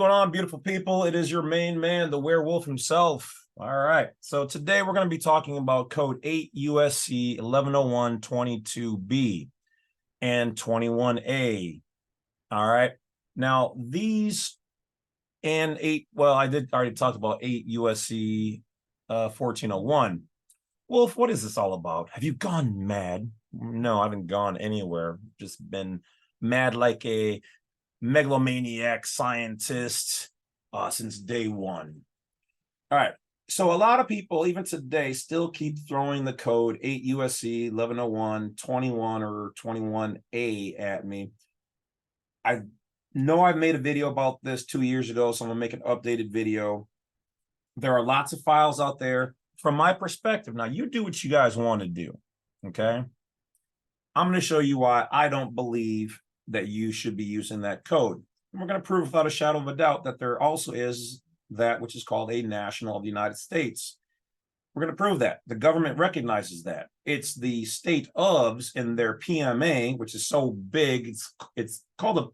Going on, beautiful people? It is your main man, the werewolf himself. All right. So today we're going to be talking about code 8 USC 1101 22B and 21A. All right. Now, these and 8, well, I did already talk about 8 USC 1401. Wolf, what is this all about? Have you gone mad? No, I haven't gone anywhere. Just been mad like a megalomaniac scientist since day one. All right. So a lot of people, even today, still keep throwing the code 8 USC 1101 21 or 21A at me. I know I've made a video about this 2 years ago, so I'm gonna make an updated video. There are lots of files out there. From my perspective, now you do what you guys want to do, okay? I'm going to show you why I don't believe that you should be using that code. And we're going to prove without a shadow of a doubt that there also is that which is called a national of the United States. We're going to prove that. The government recognizes that. It's the state ofs in their PMA, which is so big, it's called a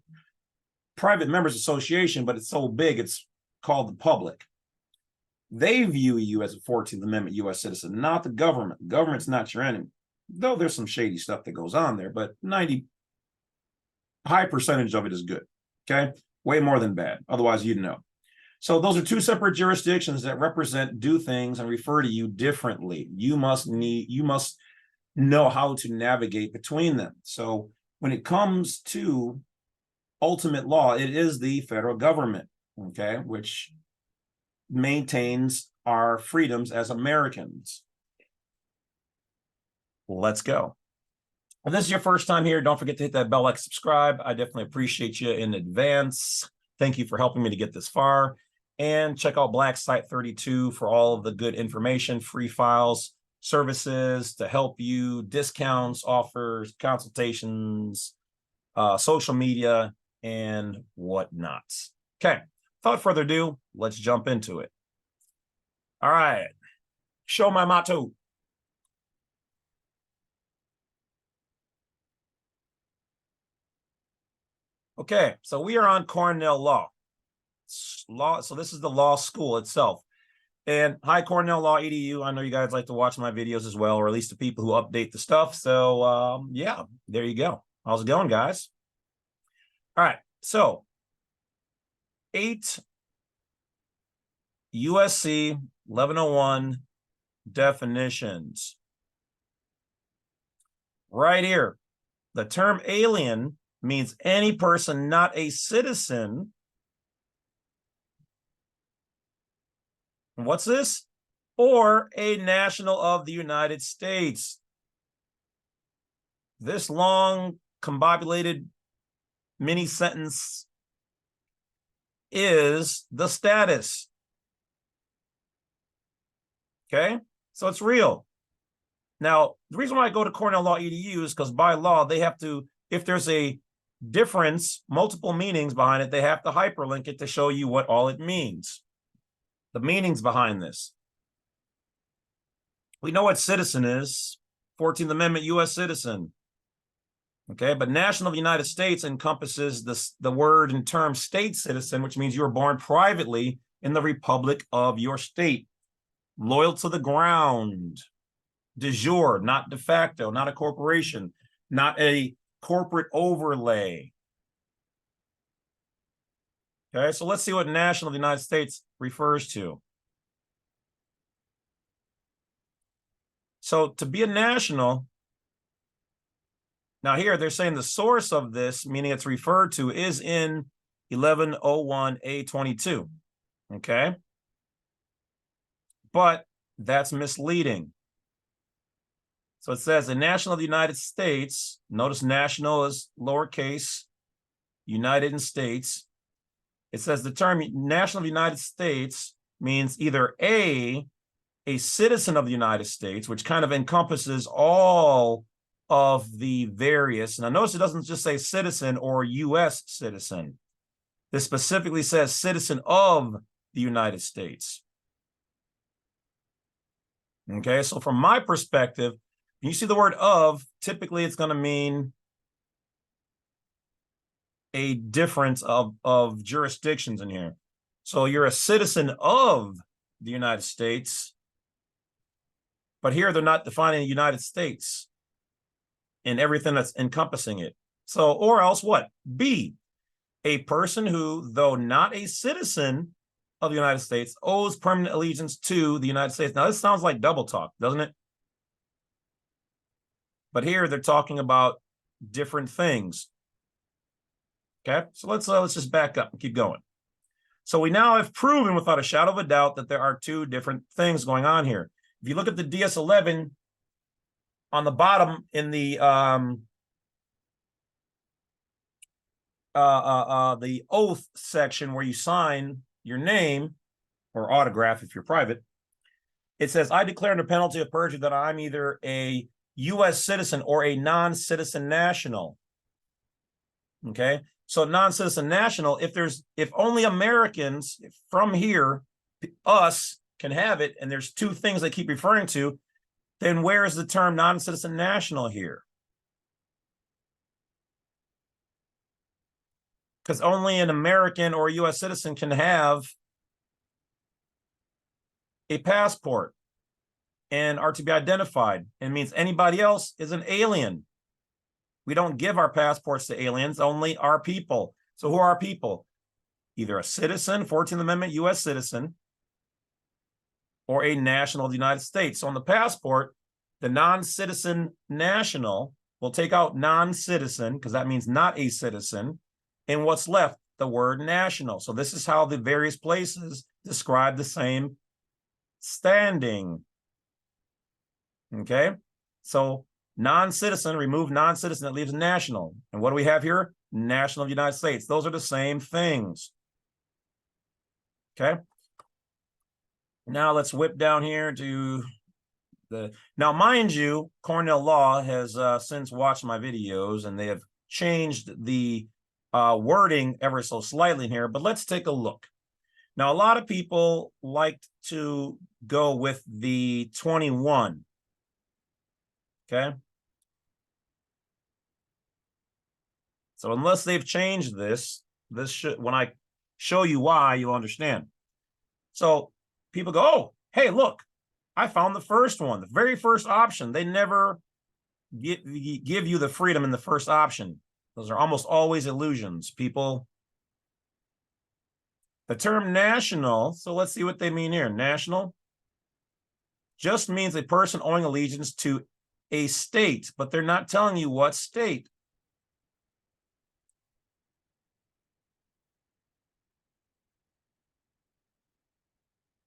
private members association, but it's so big, it's called the public. They view you as a 14th Amendment U.S. citizen, not the government. The government's not your enemy, though there's some shady stuff that goes on there, but high percentage of it is good, okay? Way more than bad, otherwise you'd know. So those are two separate jurisdictions that represent, do things, and refer to you differently. You must know how to navigate between them. So when it comes to ultimate law, it is the federal government, okay, which maintains our freedoms as Americans. Let's go. If this is your first time here, don't forget to hit that bell, like, subscribe. I definitely appreciate you in advance. Thank you for helping me to get this far. And check out Black Site 32 for all of the good information, free files, services to help you, discounts, offers, consultations, social media, and whatnot. Okay, without further ado, let's jump into it. All right, show my motto. Okay, so we are on Cornell Law. So this is the law school itself. And hi, Cornell Law EDU. I know you guys like to watch my videos as well, or at least the people who update the stuff. So yeah, there you go. How's it going, guys? All right, so 8 USC 1101 definitions. Right here, the term alien means any person not a citizen. What's this? Or a national of the United States. This long, combobulated mini sentence is the status. Okay, so it's real. Now, the reason why I go to Cornell Law EDU is because by law, they have to, if there's a difference, multiple meanings behind it, they have to hyperlink it to show you what all it means. The meanings behind this. We know what citizen is, 14th Amendment U.S. citizen. Okay, but national of the United States encompasses the word and term state citizen, which means you were born privately in the republic of your state. Loyal to the ground. De jure, not de facto, not a corporation, not a corporate overlay. Okay, so let's see what national of the United States refers to. So to be a national, now here they're saying the source of this, meaning it's referred to, is in 1101A22, okay? But that's misleading. So it says the national of the United States, notice national is lowercase, United in States. It says the term national of the United States means either a citizen of the United States, which kind of encompasses all of the various. Now notice it doesn't just say citizen or U.S. citizen. This specifically says citizen of the United States. Okay, so from my perspective, when you see the word of, typically it's going to mean a difference of jurisdictions in here. So you're a citizen of the United States, but here they're not defining the United States and everything that's encompassing it. So, or else what? B, a person who, though not a citizen of the United States, owes permanent allegiance to the United States. Now, this sounds like double talk, doesn't it? But here they're talking about different things. Okay, so let's just back up and keep going. So we now have proven without a shadow of a doubt that there are two different things going on here. If you look at the DS-11 on the bottom in the oath section where you sign your name or autograph if you're private, it says, I declare under penalty of perjury that I'm either a U.S. citizen or a non-citizen national. Okay, so non-citizen national, if only Americans from here, us, can have it, and there's two things they keep referring to, then where is the term non-citizen national here? Because only an American or a U.S. citizen can have a passport and are to be identified. It means anybody else is an alien. We don't give our passports to aliens, only our people. So who are our people? Either a citizen, 14th Amendment U.S. citizen, or a national of the United States. So on the passport, the non-citizen national will take out non-citizen, because that means not a citizen, and what's left? The word national. So this is how the various places describe the same standing. Okay, so non-citizen, remove non-citizen, that leaves national. And what do we have here? National of the United States. Those are the same things. Okay, now let's whip down here to the, now mind you, Cornell Law has since watched my videos and they have changed the wording ever so slightly in here, but let's take a look. Now, a lot of people like to go with the 21. Okay. So unless they've changed this should, when I show you why, you'll understand. So people go, oh, hey, look, I found the first one, the very first option. They never give you the freedom in the first option. Those are almost always illusions, people. The term national, so let's see what they mean here. National just means a person owing allegiance to a state, but they're not telling you what state.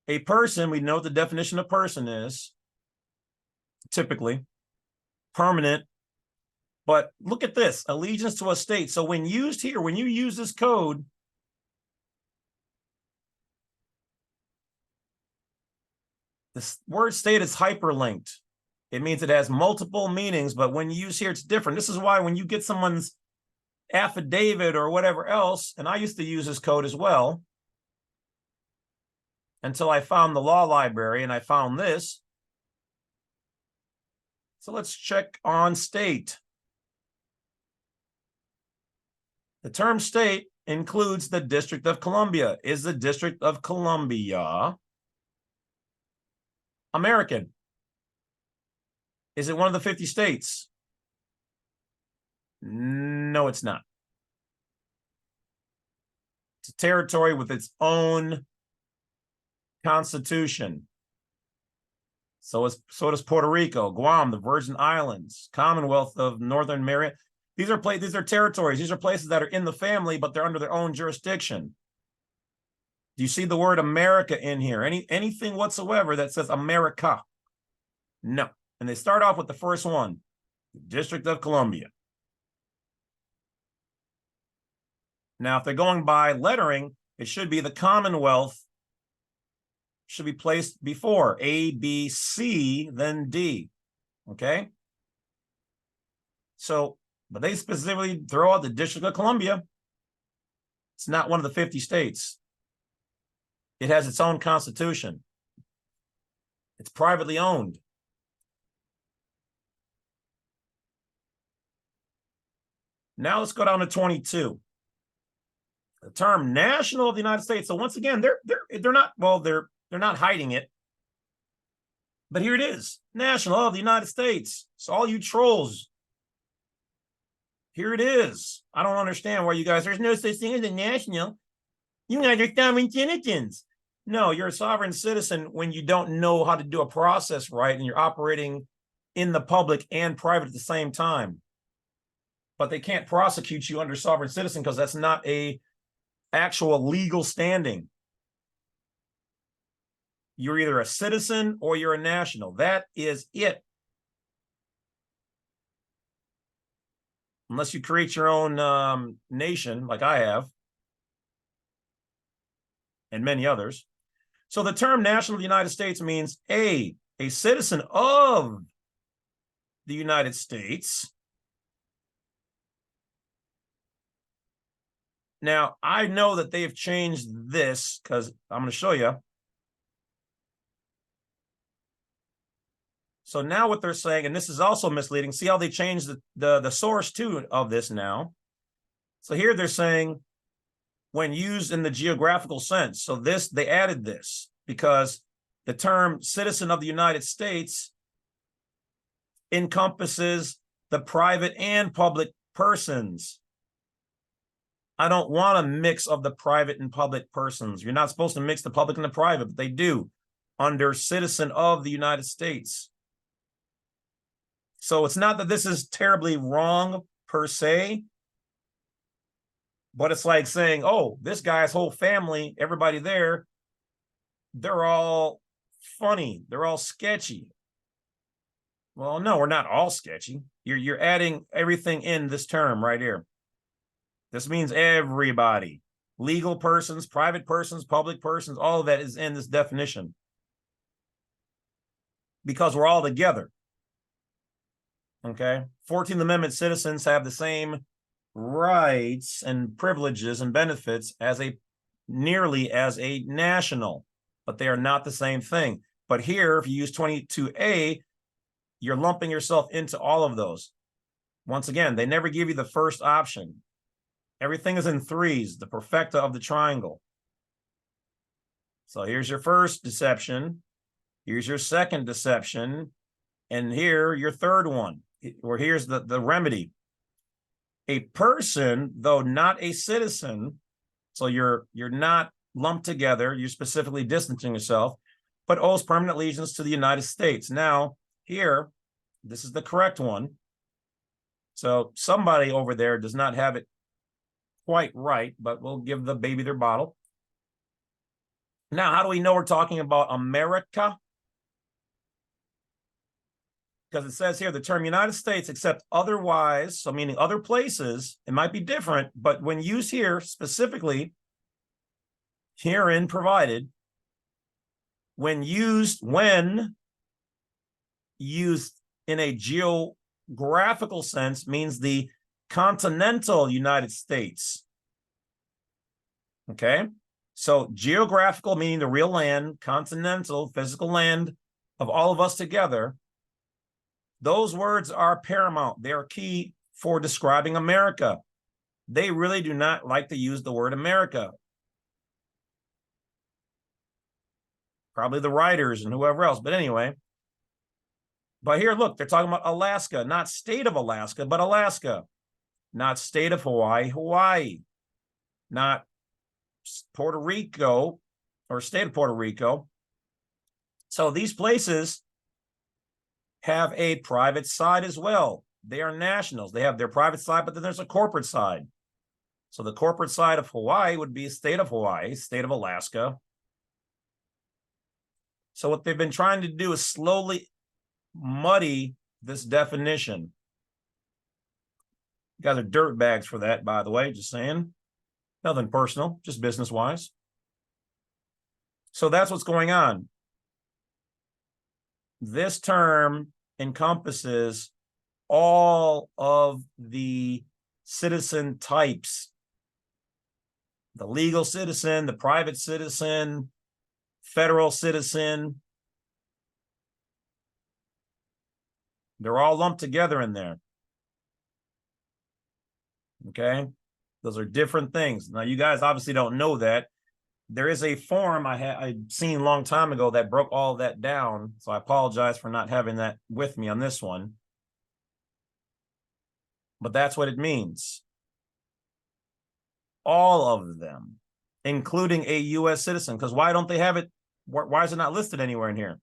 A person, we know what the definition of person is, typically permanent, but look at this, allegiance to a state. So when used here, when you use this code, this word state is hyperlinked. It means it has multiple meanings, but when you use here, it's different. This is why when you get someone's affidavit or whatever else, and I used to use this code as well, until I found the law library and I found this. So let's check on state. The term state includes the District of Columbia. Is the District of Columbia American? Is it one of the 50 states? No, it's not. It's a territory with its own constitution. So does Puerto Rico, Guam, the Virgin Islands, Commonwealth of Northern Mariana. These are territories. These are places that are in the family, but they're under their own jurisdiction. Do you see the word America in here? Anything whatsoever that says America? No. And they start off with the first one, the District of Columbia. Now, if they're going by lettering, it should be the Commonwealth, should be placed before A, B, C, then D. Okay? So, but they specifically throw out the District of Columbia. It's not one of the 50 states. It has its own constitution. It's privately owned. Now let's go down to 22. The term national of the United States. So once again, they're not, well, they're not hiding it. But here it is, national of the United States. So all you trolls, here it is. I don't understand why you guys, there's no such thing as a national. You guys are sovereign citizens. No, you're a sovereign citizen when you don't know how to do a process right and you're operating in the public and private at the same time. But they can't prosecute you under sovereign citizen because that's not a actual legal standing. You're either a citizen or you're a national. That is it. Unless you create your own nation, like I have, and many others. So the term national of the United States means a citizen of the United States. Now, I know that they've changed this because I'm going to show you. So now what they're saying, and this is also misleading, see how they changed the source too of this now. So here they're saying when used in the geographical sense. So this, they added this because the term citizen of the United States encompasses the private and public persons. I don't want a mix of the private and public persons. You're not supposed to mix the public and the private, but they do under citizen of the United States. So it's not that this is terribly wrong per se, but it's like saying, oh, this guy's whole family, everybody there, they're all funny. They're all sketchy. Well, no, we're not all sketchy. You're adding everything in this term right here. This means everybody. Legal persons, private persons, public persons, all of that is in this definition. Because we're all together. Okay, 14th Amendment citizens have the same rights and privileges and benefits as nearly as a national, but they are not the same thing. But here, if you use 22A, you're lumping yourself into all of those. Once again, they never give you the first option. Everything is in threes, the perfecta of the triangle. So here's your first deception. Here's your second deception. And here, your third one. Or here's the remedy. A person, though not a citizen, so you're not lumped together, you're specifically distancing yourself, but owes permanent allegiance to the United States. Now, here, this is the correct one. So somebody over there does not have it quite right, but we'll give the baby their bottle. Now, how do we know we're talking about America? Because it says here the term United States, except otherwise, so meaning other places, it might be different, but when used here specifically, herein provided, when used in a geographical sense, means the continental United States. Okay, so geographical meaning the real land, continental, physical land of all of us together. Those words are paramount. They are key for describing America. They really do not like to use the word America. Probably the writers and whoever else, but anyway. But here, look, they're talking about Alaska, not state of Alaska, but Alaska. Not state of Hawaii, Hawaii. Not Puerto Rico or state of Puerto Rico. So these places have a private side as well. They are nationals. They have their private side, but then there's a corporate side. So the corporate side of Hawaii would be state of Hawaii, state of Alaska. So what they've been trying to do is slowly muddy this definition. You guys are dirtbags for that, by the way, just saying. Nothing personal, just business-wise. So that's what's going on. This term encompasses all of the citizen types. The legal citizen, the private citizen, federal citizen. They're all lumped together in there. Okay? Those are different things. Now, you guys obviously don't know that. There is a form I'd seen a long time ago that broke all that down. So I apologize for not having that with me on this one. But that's what it means. All of them, including a U.S. citizen. Because why don't they have it? Why is it not listed anywhere in here?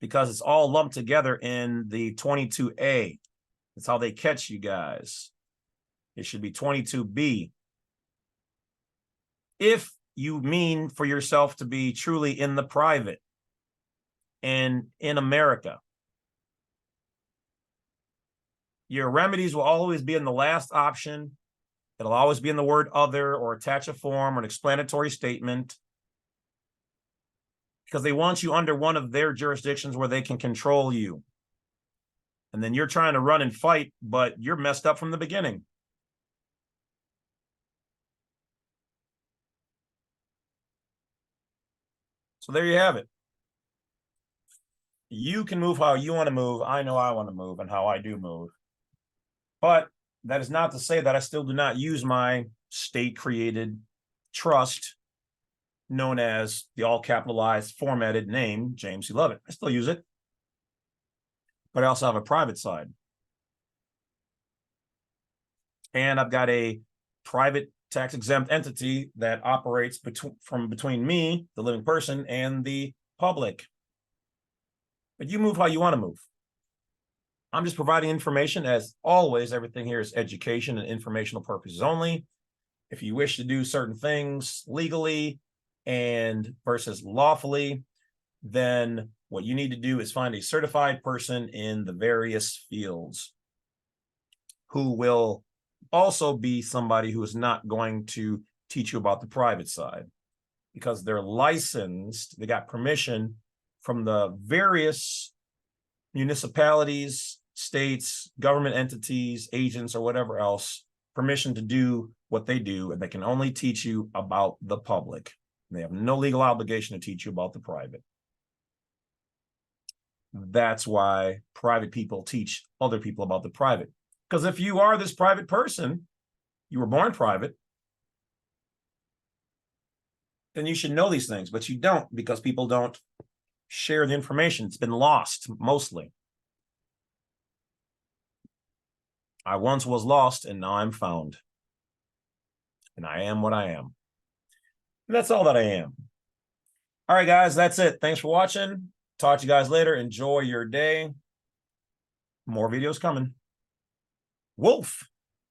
Because it's all lumped together in the 22A. That's how they catch you guys. It should be 22B. If you mean for yourself to be truly in the private and in America, your remedies will always be in the last option. It'll always be in the word other or attach a form or an explanatory statement, because they want you under one of their jurisdictions where they can control you. And then you're trying to run and fight, but you're messed up from the beginning. So there you have it. You can move how you want to move. I know I want to move and how I do move. But that is not to say that I still do not use my state-created trust known as the all-capitalized formatted name, James C. Lovett. I still use it. But I also have a private side. And I've got a private tax-exempt entity that operates between me, the living person, and the public. But you move how you want to move. I'm just providing information. As always, everything here is education and informational purposes only. If you wish to do certain things legally and versus lawfully, then what you need to do is find a certified person in the various fields who will also be somebody who is not going to teach you about the private side, because they're licensed, they got permission from the various municipalities, states, government entities, agents, or whatever else, permission to do what they do, and they can only teach you about the public. They have no legal obligation to teach you about the private. That's why private people teach other people about the private. Because if you are this private person, you were born private, then you should know these things, but you don't, because people don't share the information. It's been lost, mostly. I once was lost, and now I'm found. And I am what I am. And that's all that I am. All right, guys, that's it. Thanks for watching. Talk to you guys later. Enjoy your day. More videos coming. Wolf.